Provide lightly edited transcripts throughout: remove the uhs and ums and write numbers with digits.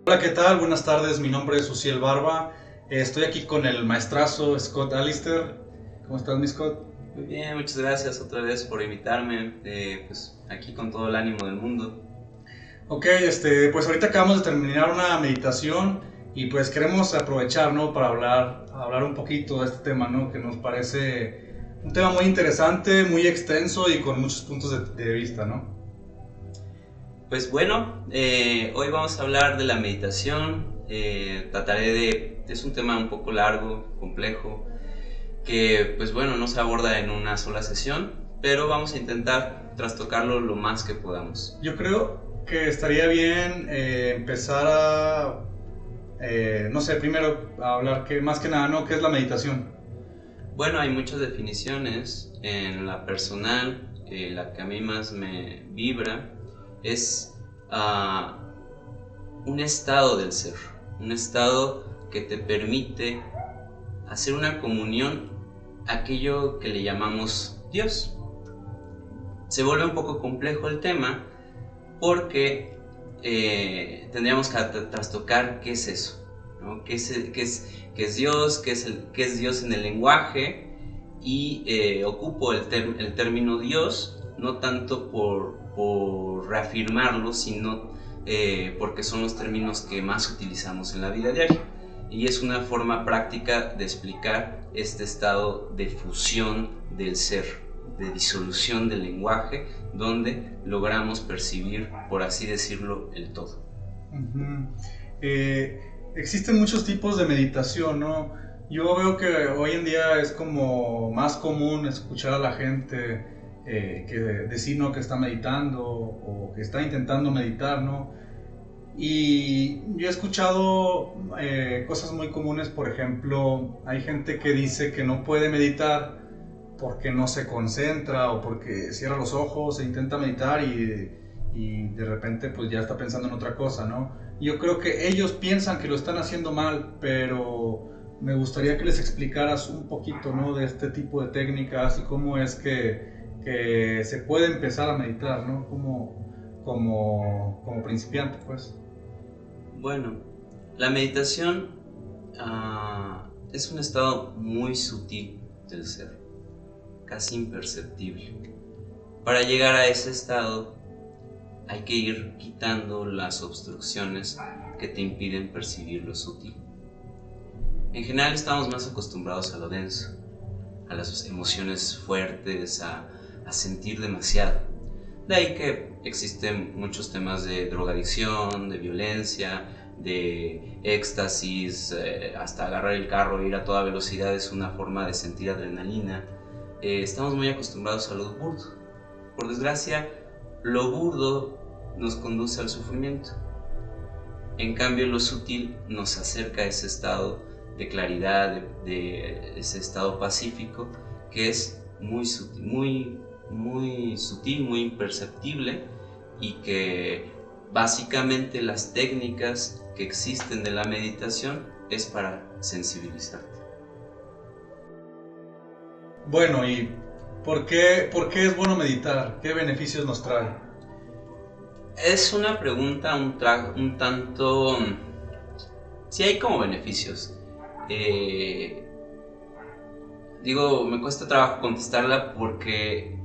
Hola, ¿qué tal? Buenas tardes, mi nombre es Uciel Barba. Estoy aquí con el maestrazo Scott Alister. ¿Cómo estás, mi Scott? Muy bien, muchas gracias otra vez por invitarme, pues aquí con todo el ánimo del mundo. Ok, pues ahorita acabamos de terminar una meditación y pues queremos aprovechar, ¿no? Para hablar un poquito de este tema, ¿no? Que nos parece un tema muy interesante, muy extenso y con muchos puntos de vista, ¿no? Pues bueno, hoy vamos a hablar de la meditación, es un tema un poco largo, complejo, que pues bueno, no se aborda en una sola sesión, pero vamos a intentar trastocarlo lo más que podamos. Yo creo que estaría bien empezar a, no sé, primero a hablar que más que nada, ¿no? ¿Qué es la meditación? Bueno, hay muchas definiciones. En la personal, la que a mí más me vibra es ah, un estado del ser, un estado que te permite hacer una comunión a aquello que le llamamos Dios. Se vuelve un poco complejo el tema porque tendríamos que trastocar qué es eso, ¿no? Qué es Dios, qué es Dios en el lenguaje, y ocupo el término Dios no tanto por reafirmarlo, sino porque son los términos que más utilizamos en la vida diaria. Y es una forma práctica de explicar este estado de fusión del ser, de disolución del lenguaje, donde logramos percibir, por así decirlo, el todo. Uh-huh. eh, Existen muchos tipos de meditación, ¿no? Yo veo que hoy en día es como más común escuchar a la gente que decir, ¿no? Que está meditando o que está intentando meditar, ¿no? Y yo he escuchado cosas muy comunes. Por ejemplo, hay gente que dice que no puede meditar porque no se concentra o porque cierra los ojos e intenta meditar y de repente pues ya está pensando en otra cosa, ¿no? Yo creo que ellos piensan que lo están haciendo mal, pero me gustaría que les explicaras un poquito, ¿no? De este tipo de técnicas y cómo es que se puede empezar a meditar, ¿no? Como principiante, pues. Bueno, la meditación es un estado muy sutil del ser, casi imperceptible. Para llegar a ese estado hay que ir quitando las obstrucciones que te impiden percibir lo sutil. En general estamos más acostumbrados a lo denso, a las emociones fuertes, a sentir demasiado. De ahí que existen muchos temas de drogadicción, de violencia, de éxtasis, hasta agarrar el carro e ir a toda velocidad es una forma de sentir adrenalina. Estamos muy acostumbrados a lo burdo. Por desgracia, lo burdo nos conduce al sufrimiento. En cambio, lo sutil nos acerca a ese estado de claridad, de ese estado pacífico, que es muy sutil, muy imperceptible, y que básicamente las técnicas que existen de la meditación es para sensibilizarte. Bueno, ¿y por qué es bueno meditar? ¿Qué beneficios nos trae? Es una pregunta un tanto... Sí hay como beneficios. Eh, me cuesta trabajo contestarla porque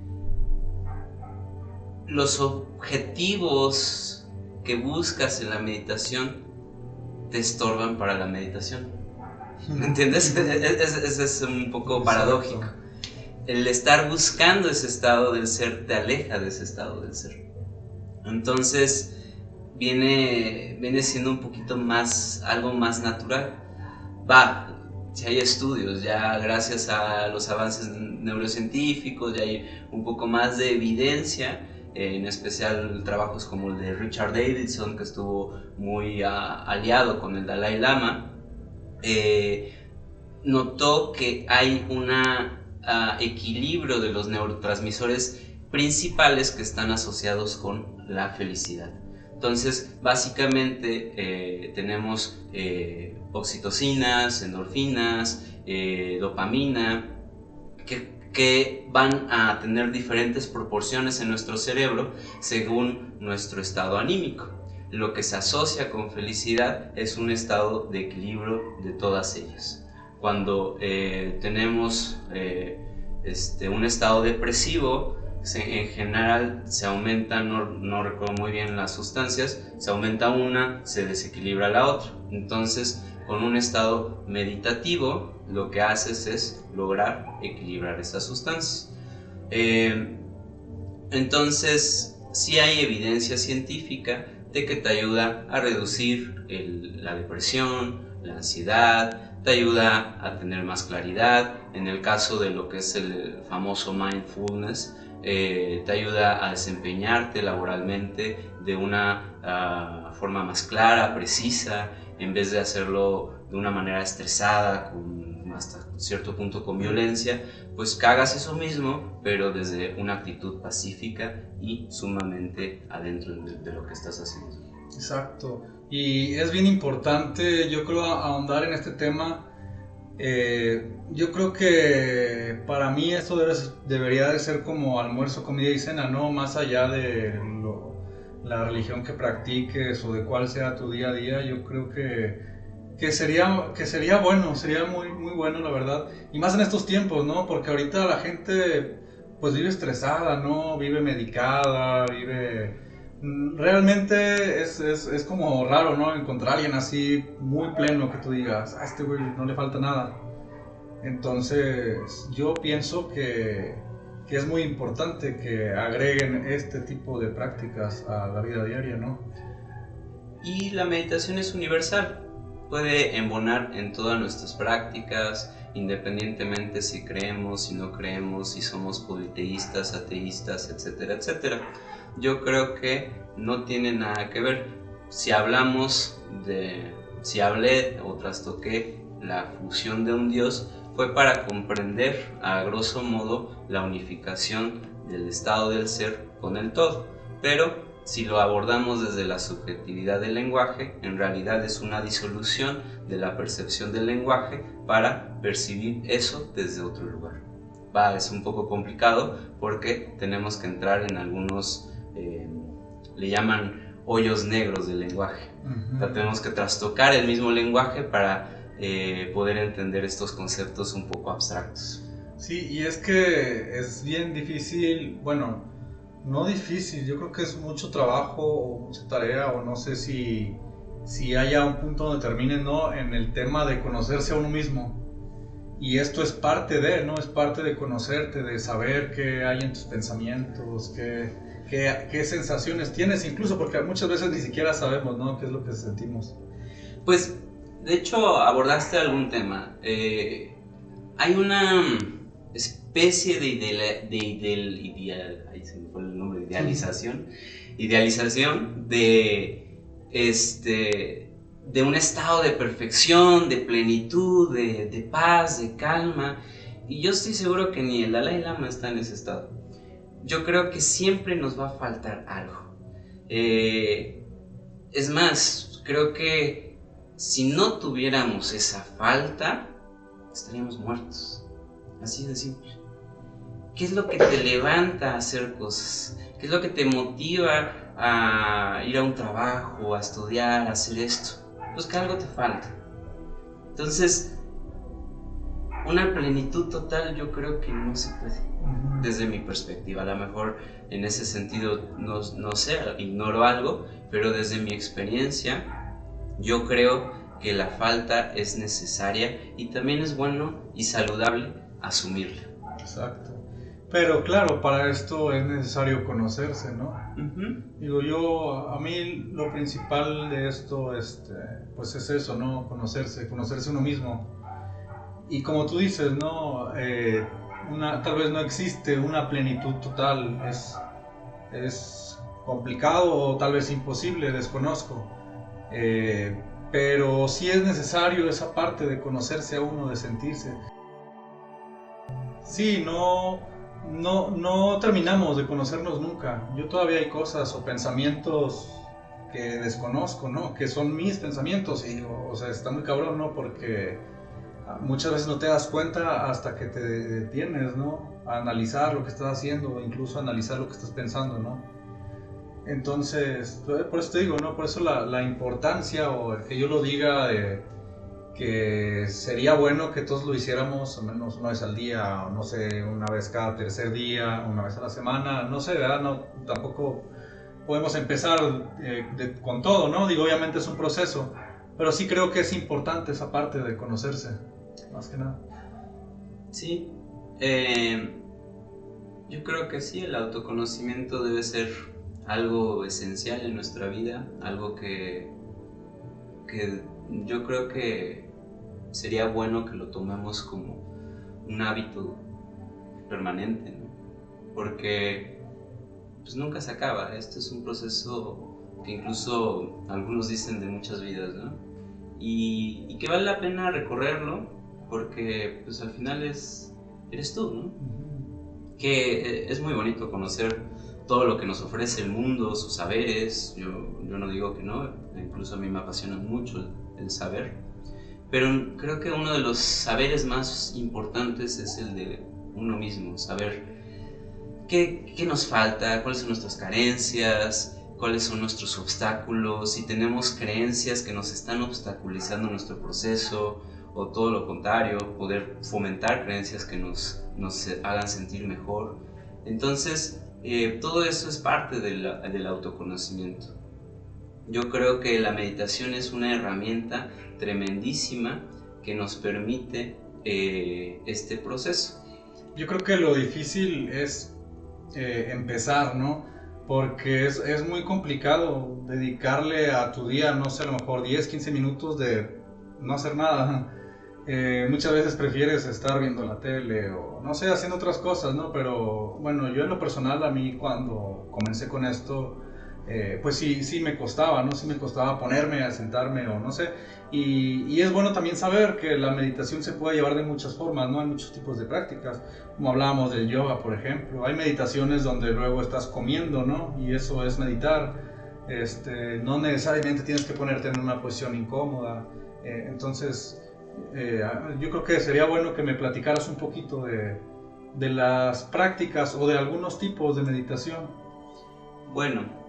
los objetivos que buscas en la meditación te estorban para la meditación. ¿Me entiendes? Es un poco paradójico. El estar buscando ese estado del ser te aleja de ese estado del ser. Entonces viene siendo un poquito más, algo más natural. Si hay estudios, ya gracias a los avances neurocientíficos, ya hay un poco más de evidencia, en especial trabajos como el de Richard Davidson, que estuvo muy aliado con el Dalai Lama. Notó que hay un equilibrio de los neurotransmisores principales que están asociados con la felicidad. Entonces, básicamente tenemos oxitocinas, endorfinas, dopamina, que van a tener diferentes proporciones en nuestro cerebro según nuestro estado anímico. lo que se asocia con felicidad es un estado de equilibrio de todas ellas. Cuando tenemos un estado depresivo, en general se aumenta, no recuerdo muy bien las sustancias, se aumenta una, se desequilibra la otra. Entonces, con un estado meditativo, lo que haces es lograr equilibrar esas sustancias. Entonces, sí hay evidencia científica de que te ayuda a reducir la depresión, la ansiedad, te ayuda a tener más claridad. En el caso de lo que es el famoso mindfulness, te ayuda a desempeñarte laboralmente de una forma más clara, precisa, en vez de hacerlo de una manera estresada, hasta cierto punto con violencia, pues que hagas eso mismo, pero desde una actitud pacífica y sumamente adentro de lo que estás haciendo. Exacto, y es bien importante, yo creo, ahondar en este tema. Yo creo que para mí esto debería de ser como almuerzo, comida y cena, ¿no? Más allá de la religión que practiques o de cuál sea tu día a día, yo creo que sería bueno, sería muy, muy bueno, la verdad. Y más en estos tiempos, ¿no? Porque ahorita la gente pues vive estresada, ¿no? Vive medicada, realmente es como raro, ¿no? Encontrar a alguien así muy pleno que tú digas, a este güey no le falta nada. Entonces yo pienso que es muy importante que agreguen este tipo de prácticas a la vida diaria, ¿no? Y la meditación es universal, puede embonar en todas nuestras prácticas, independientemente si creemos, si no creemos, si somos politeístas, ateístas, etcétera, etcétera. Yo creo que no tiene nada que ver. Si hablé o trastoqué la fusión de un Dios, fue para comprender a grosso modo la unificación del estado del ser con el todo. Pero si lo abordamos desde la subjetividad del lenguaje, en realidad es una disolución de la percepción del lenguaje para percibir eso desde otro lugar. Es un poco complicado porque tenemos que entrar en algunos, le llaman hoyos negros del lenguaje. O sea, tenemos que trastocar el mismo lenguaje para poder entender estos conceptos un poco abstractos. Sí, y es que es bien difícil, bueno, no difícil, yo creo que es mucho trabajo o mucha tarea, o no sé si haya un punto donde termine, ¿no? En el tema de conocerse a uno mismo. Y esto es parte ¿no? Es parte de conocerte, de saber qué hay en tus pensamientos, qué sensaciones tienes, incluso porque muchas veces ni siquiera sabemos, ¿no? Qué es lo que sentimos. Pues, de hecho, abordaste algún tema. Hay una especie de idealización de un estado de perfección, de plenitud, de paz, de calma, y yo estoy seguro que ni el Dalai Lama está en ese estado. Yo creo que siempre nos va a faltar algo. Es más, creo que si no tuviéramos esa falta, estaríamos muertos. Así de simple. ¿Qué es lo que te levanta a hacer cosas? ¿Qué es lo que te motiva a ir a un trabajo, a estudiar, a hacer esto? Pues que algo te falta. Entonces, una plenitud total yo creo que no se puede, desde mi perspectiva. A lo mejor en ese sentido no sé, ignoro algo, pero desde mi experiencia yo creo que la falta es necesaria y también es bueno y saludable asumirla. Exacto. Pero claro, para esto es necesario conocerse, ¿no? Digo, a mí lo principal de esto, pues es eso, ¿no? Conocerse uno mismo. Y como tú dices, ¿no? Tal vez no existe una plenitud total, es complicado o tal vez imposible, desconozco. Pero sí es necesario esa parte de conocerse a uno, de sentirse. Sí, no terminamos de conocernos nunca. Yo todavía hay cosas o pensamientos que desconozco, ¿no? Que son mis pensamientos y digo, o sea, está muy cabrón, ¿no? Porque muchas veces no te das cuenta hasta que te detienes, ¿no? A analizar lo que estás haciendo o incluso a analizar lo que estás pensando, ¿no? Entonces, por eso te digo, ¿no? Por eso la importancia, o el que yo lo diga, de que sería bueno que todos lo hiciéramos al menos una vez al día, o no sé, una vez cada tercer día, una vez a la semana, no sé, ¿verdad? No, tampoco podemos empezar con todo, ¿no? Digo, obviamente es un proceso, pero sí creo que es importante esa parte de conocerse, más que nada. Sí, yo creo que sí, el autoconocimiento debe ser algo esencial en nuestra vida, algo que yo creo que sería bueno que lo tomemos como un hábito permanente, ¿no? Porque pues nunca se acaba. Este es un proceso que incluso algunos dicen de muchas vidas, ¿no? Y que vale la pena recorrerlo, porque pues al final eres tú, ¿no? Que es muy bonito conocer todo lo que nos ofrece el mundo, sus saberes. Yo no digo que no, incluso a mí me apasiona mucho el saber, pero creo que uno de los saberes más importantes es el de uno mismo, saber qué nos falta, cuáles son nuestras carencias, cuáles son nuestros obstáculos, si tenemos creencias que nos están obstaculizando nuestro proceso, o todo lo contrario, poder fomentar creencias que nos hagan sentir mejor. Entonces, todo eso es parte del autoconocimiento. Yo creo que la meditación es una herramienta tremendísima que nos permite este proceso. Yo creo que lo difícil es empezar, ¿no? Porque es muy complicado dedicarle a tu día, no sé, a lo mejor 10, 15 minutos de no hacer nada. Muchas veces prefieres estar viendo la tele o no sé, haciendo otras cosas, ¿no? Pero bueno, yo en lo personal, a mí cuando comencé con esto, pues sí me costaba, ¿no? Sí me costaba ponerme a sentarme o no sé. Y es bueno también saber que la meditación se puede llevar de muchas formas, ¿no? Hay muchos tipos de prácticas, como hablábamos del yoga, por ejemplo. Hay meditaciones donde luego estás comiendo, ¿no? Y eso es meditar. No necesariamente tienes que ponerte en una posición incómoda. Entonces, yo creo que sería bueno que me platicaras un poquito de las prácticas o de algunos tipos de meditación. Bueno,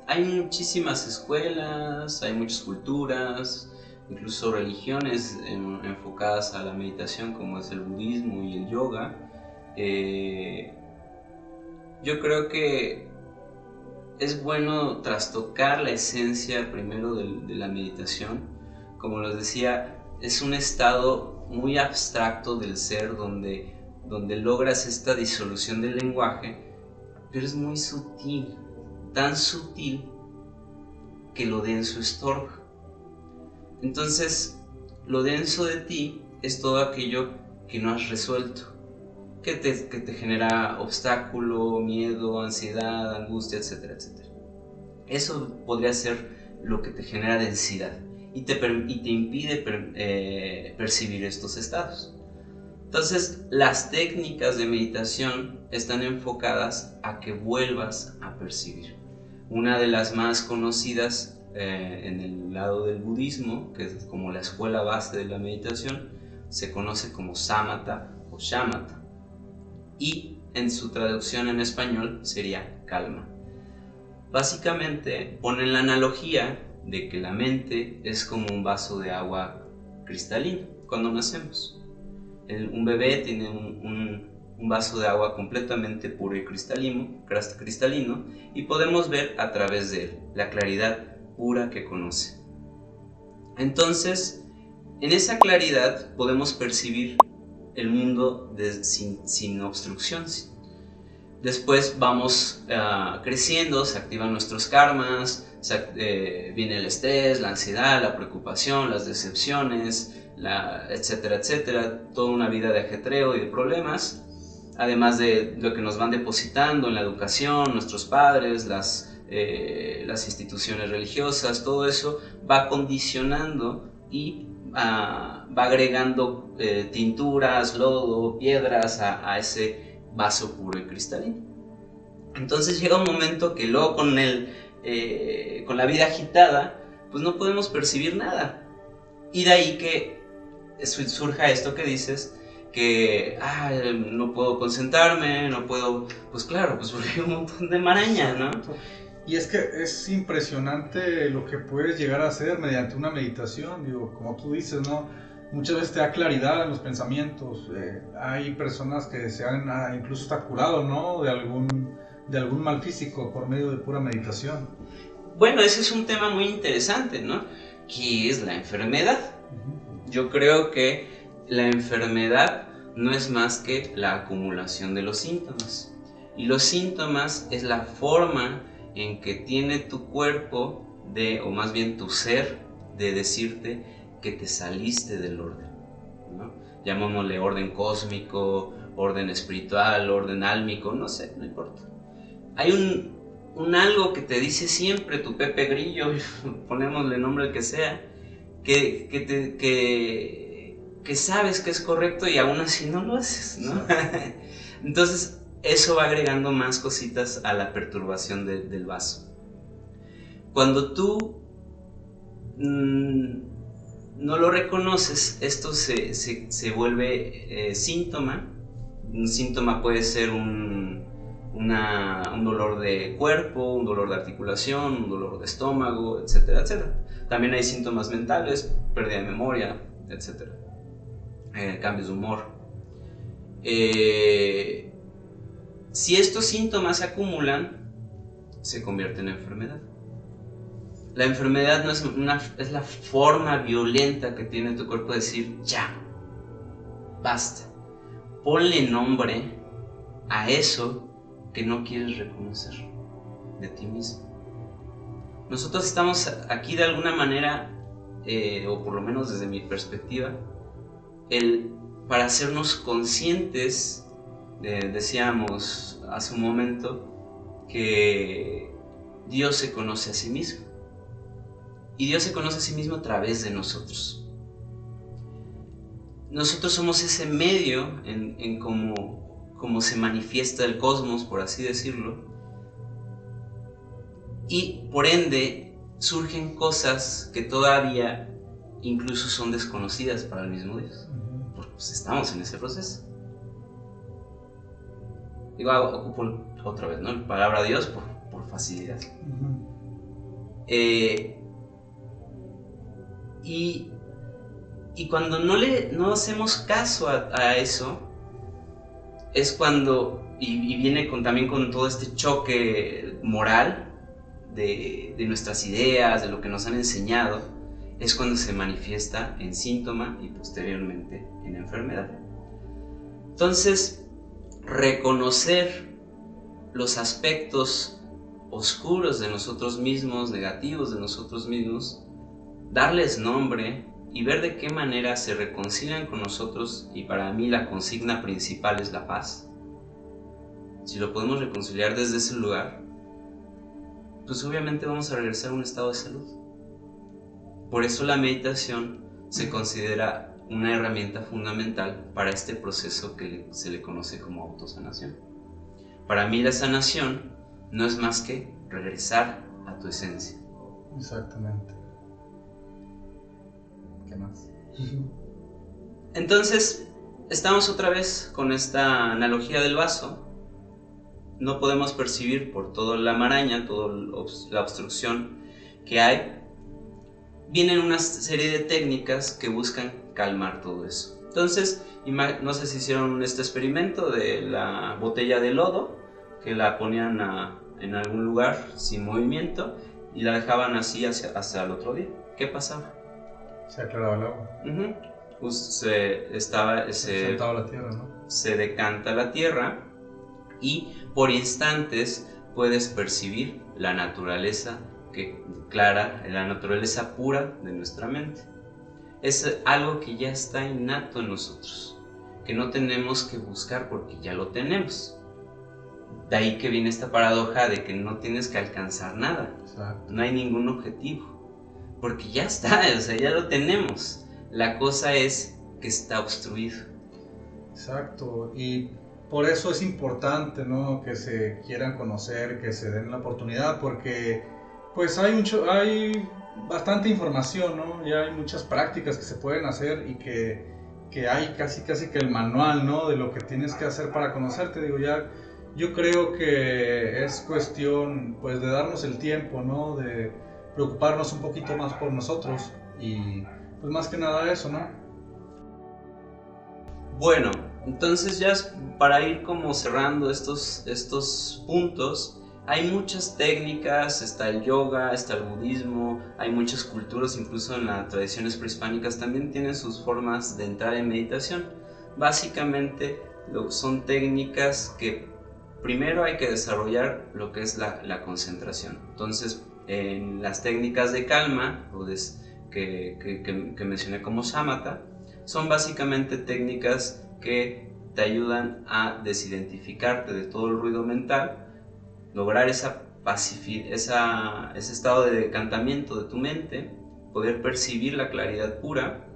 hay muchísimas escuelas, hay muchas culturas, incluso religiones enfocadas a la meditación, como es el budismo y el yoga. Yo creo que es bueno trastocar la esencia primero de la meditación. Como les decía, es un estado muy abstracto del ser donde logras esta disolución del lenguaje, pero es muy sutil, tan sutil que lo denso estorba. Entonces, lo denso de ti es todo aquello que no has resuelto, que te genera obstáculo, miedo, ansiedad, angustia, etcétera, etcétera. Eso podría ser lo que te genera densidad y te impide percibir estos estados. Entonces, las técnicas de meditación están enfocadas a que vuelvas a percibir. Una de las más conocidas en el lado del budismo, que es como la escuela base de la meditación, se conoce como samatha o shamatha, y en su traducción en español sería calma. Básicamente ponen la analogía de que la mente es como un vaso de agua cristalina cuando nacemos. Un bebé tiene un vaso de agua completamente puro y cristalino, y podemos ver a través de él la claridad pura que conoce. Entonces, en esa claridad podemos percibir el mundo sin obstrucciones. Después vamos creciendo, se activan nuestros karmas, viene el estrés, la ansiedad, la preocupación, las decepciones, etcétera, etcétera, toda una vida de ajetreo y de problemas, además de lo que nos van depositando en la educación, nuestros padres, las instituciones religiosas. Todo eso va condicionando y va agregando tinturas, lodo, piedras a ese vaso puro y cristalino. Entonces llega un momento que luego con la vida agitada, pues no podemos percibir nada. Y de ahí que surja esto que dices, que no puedo concentrarme, no puedo, pues claro, pues porque hay un montón de maraña, ¿no? Y es que es impresionante lo que puedes llegar a hacer mediante una meditación, digo, como tú dices, ¿no? Muchas veces te da claridad en los pensamientos. Hay personas que se han incluso hasta curado, ¿no? De algún mal físico por medio de pura meditación. Bueno, ese es un tema muy interesante, ¿no? ¿Qué es la enfermedad? Yo creo que la enfermedad no es más que la acumulación de los síntomas. Y los síntomas es la forma en que tiene tu cuerpo, o más bien tu ser, de decirte que te saliste del orden, ¿no? Llamémosle orden cósmico, orden espiritual, orden álmico, no sé, no importa. Hay un algo que te dice siempre tu Pepe Grillo, ponémosle el nombre que sea, que sabes que es correcto y aún así no lo haces, ¿no? Entonces eso va agregando más cositas a la perturbación del vaso. Cuando tú no lo reconoces, esto se vuelve síntoma. Un síntoma puede ser un dolor de cuerpo, un dolor de articulación, un dolor de estómago, etcétera, etcétera. También hay síntomas mentales, pérdida de memoria, etcétera. Cambios de humor. Si estos síntomas se acumulan, se convierten en enfermedad. La enfermedad no es la forma violenta que tiene tu cuerpo de decir, ya, basta. Ponle nombre a eso que no quieres reconocer de ti mismo. Nosotros estamos aquí de alguna manera, o por lo menos desde mi perspectiva, para hacernos conscientes, decíamos hace un momento, que Dios se conoce a sí mismo. Y Dios se conoce a sí mismo a través de nosotros. Nosotros somos ese medio en cómo se manifiesta el cosmos, por así decirlo. Y por ende surgen cosas que todavía incluso son desconocidas para el mismo Dios. Porque pues, estamos en ese proceso. Digo, ocupo otra vez, ¿no? La palabra Dios por facilidad. Y cuando no hacemos caso a eso, es cuando, y viene también con todo este choque moral de nuestras ideas, de lo que nos han enseñado, es cuando se manifiesta en síntoma y posteriormente en enfermedad. Entonces, reconocer los aspectos oscuros de nosotros mismos, negativos de nosotros mismos, darles nombre y ver de qué manera se reconcilian con nosotros, y para mí la consigna principal es la paz. Si lo podemos reconciliar desde ese lugar, pues obviamente vamos a regresar a un estado de salud. Por eso la meditación se considera una herramienta fundamental para este proceso que se le conoce como autosanación. Para mí la sanación no es más que regresar a tu esencia. Exactamente. ¿Qué más? Entonces, estamos otra vez con esta analogía del vaso. No podemos percibir por toda la maraña, toda la obstrucción que hay. Vienen una serie de técnicas que buscan calmar todo eso. Entonces, no sé si hicieron este experimento de la botella de lodo, que la ponían en algún lugar sin movimiento y la dejaban así hasta el otro día. ¿Qué pasaba? Se aclaraba el agua. Pues se sentaba la tierra, ¿no? Se decanta la tierra y por instantes puedes percibir la naturaleza clara, la naturaleza pura de nuestra mente. Es algo que ya está innato en nosotros, que no tenemos que buscar porque ya lo tenemos. De ahí que viene esta paradoja de que no tienes que alcanzar nada. Exacto. No hay ningún objetivo, porque ya está, o sea, ya lo tenemos. La cosa es que está obstruido. Exacto, y por eso es importante, ¿no?, que se quieran conocer, que se den la oportunidad, porque pues hay bastante información, ¿no? Ya hay muchas prácticas que se pueden hacer y que que hay casi que el manual, ¿no? De lo que tienes que hacer para conocerte. Digo, ya yo creo que es cuestión, pues, de darnos el tiempo, ¿no? De preocuparnos un poquito más por nosotros y, pues, más que nada eso, ¿no? Bueno, entonces ya para ir como cerrando estos puntos, hay muchas técnicas, está el yoga, está el budismo, hay muchas culturas, incluso en las tradiciones prehispánicas también tienen sus formas de entrar en meditación. Básicamente son técnicas que primero hay que desarrollar lo que es la concentración. Entonces, en las técnicas de calma, que mencioné como samatha, son básicamente técnicas que te ayudan a desidentificarte de todo el ruido mental, lograr ese estado de decantamiento de tu mente, poder percibir la claridad pura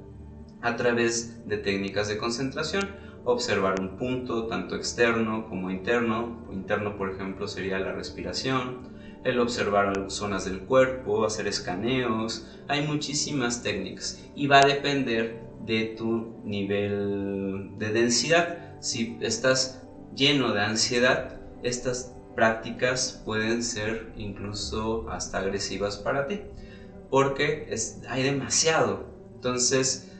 a través de técnicas de concentración, observar un punto tanto externo como interno. Interno, por ejemplo, sería la respiración, el observar zonas del cuerpo, hacer escaneos. Hay muchísimas técnicas y va a depender de tu nivel de densidad. Si estás lleno de ansiedad, estas prácticas pueden ser incluso hasta agresivas para ti, porque hay demasiado. Entonces,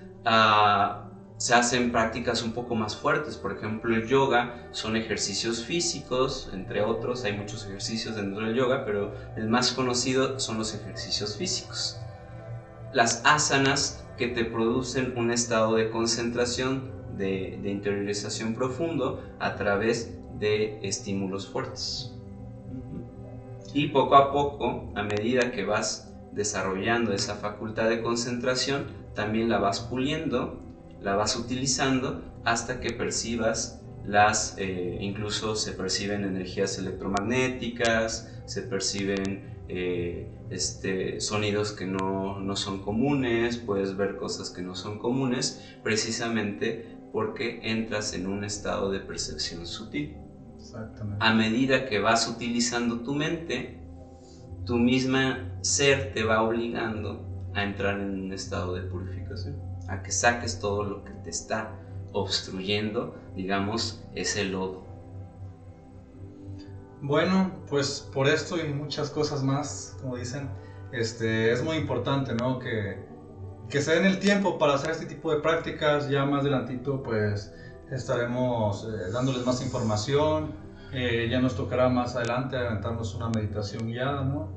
se hacen prácticas un poco más fuertes. Por ejemplo, el yoga son ejercicios físicos, entre otros. Hay muchos ejercicios dentro del yoga, pero el más conocido son los ejercicios físicos. Las asanas, que te producen un estado de concentración, de interiorización profundo a través de estímulos fuertes. Y poco a poco, a medida que vas desarrollando esa facultad de concentración, también la vas puliendo, la vas utilizando hasta que percibas incluso se perciben energías electromagnéticas, se perciben sonidos que no son comunes, puedes ver cosas que no son comunes, precisamente porque entras en un estado de percepción sutil. Exactamente. A medida que vas utilizando tu mente, tu misma ser te va obligando a entrar en un estado de purificación, a que saques todo lo que te está obstruyendo, digamos, ese lodo. Bueno, pues por esto y muchas cosas más, como dicen, es muy importante, ¿no? Que se den el tiempo para hacer este tipo de prácticas. Ya más adelantito, pues estaremos dándoles más información. Ya nos tocará más adelante aventarnos una meditación guiada, ¿no?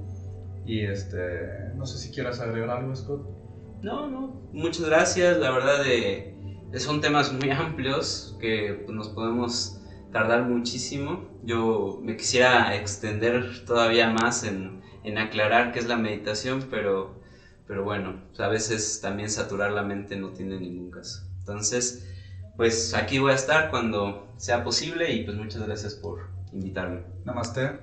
Y no sé si quieras agregar algo, Scott. No, muchas gracias. La verdad, son temas muy amplios que pues, nos podemos tardar muchísimo. Yo me quisiera extender todavía más en aclarar qué es la meditación, pero bueno, pues, a veces también saturar la mente no tiene ningún caso. Entonces, pues aquí voy a estar cuando sea posible y pues muchas gracias por invitarme. Namaste.